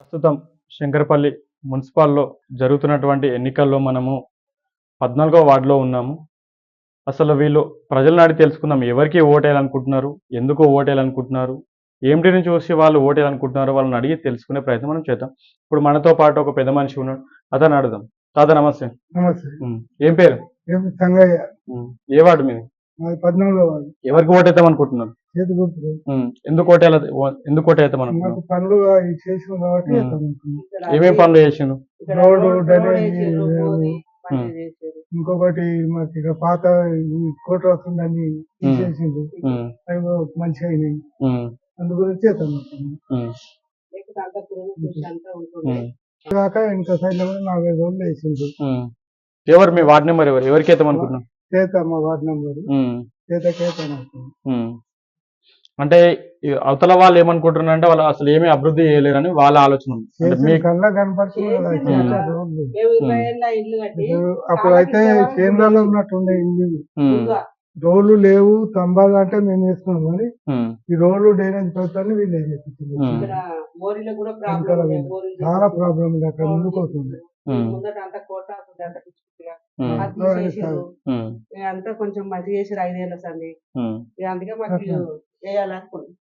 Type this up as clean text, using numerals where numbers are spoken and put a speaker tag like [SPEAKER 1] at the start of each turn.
[SPEAKER 1] ప్రస్తుతం శంకరపల్లి మున్సిపాల్లో జరుగుతున్నటువంటి ఎన్నికల్లో మనము 14వ వార్డులో ఉన్నాము. అసలు వీళ్ళు ప్రజలను అడిగి తెలుసుకుందాం. ఎవరికి ఓటేయాలనుకుంటున్నారు? ఎందుకు ఓటేయాలనుకుంటున్నారు? ఏమిటిని చూసి వాళ్ళు ఓటేయాలనుకుంటున్నారో వాళ్ళని అడిగి తెలుసుకునే ప్రయత్నం మనం చేద్దాం. ఇప్పుడు మనతో పాటు ఒక పెద్ద మనిషి ఉన్నాడు. అతన్ని అడుగుదాం. తాత నమస్తే.
[SPEAKER 2] నమస్తే.
[SPEAKER 1] ఏం పేరు?
[SPEAKER 2] సంగయ్య.
[SPEAKER 1] ఏ వార్డు మీది?
[SPEAKER 2] 14వ వార్డు.
[SPEAKER 1] ఎవరికి ఓటేద్దాం అనుకుంటున్నారు?
[SPEAKER 2] చేతి గుర్తులు.
[SPEAKER 1] ఎందుకు ఓటేద్దాం అనుకుంటున్నారు?
[SPEAKER 2] మాకు పనులు అవి చేసిన కాబట్టి
[SPEAKER 1] ఏమేం పనులు చేసిండు?
[SPEAKER 2] రోడ్డు, డ్రైనేజీ, ఇంకొకటి మాకు ఇక పాత కోట వస్తుందని తీసేసిండు. అవి మంచిగా అయినాయి. అందు గురించి కాక ఇంకా సైడ్ 45 రోజులు వేసిండు.
[SPEAKER 1] ఎవరు మీ వార్డు నెంబర్? ఎవరికి వేద్దాం అనుకుంటున్నాం?
[SPEAKER 2] చేత మా వార్డు నెంబర్ చేత.
[SPEAKER 1] అంటే అవతల వాళ్ళు ఏమనుకుంటున్నారు అంటే వాళ్ళు అసలు ఏమీ అభివృద్ధి చేయలేరని వాళ్ళ ఆలోచన.
[SPEAKER 2] కళ్ళ కనపడుతుంది. అప్పుడైతే కేంద్రాల్లో ఉన్నట్టుండే ఇల్లు, రోడ్లు లేవు, స్తంభాలు అంటే మేము వేసుకున్నాం కానీ ఈ రోడ్లు డ్రైనేజ్ పెడతాను వీళ్ళు చాలా ప్రాబ్లం అక్కడ ముందుకు వస్తుంది.
[SPEAKER 3] అంతా కొంచెం మంచిగా చేసారు 5 ఏళ్ళ సంది. అందుకే మాకు వేయాలనుకున్నాం.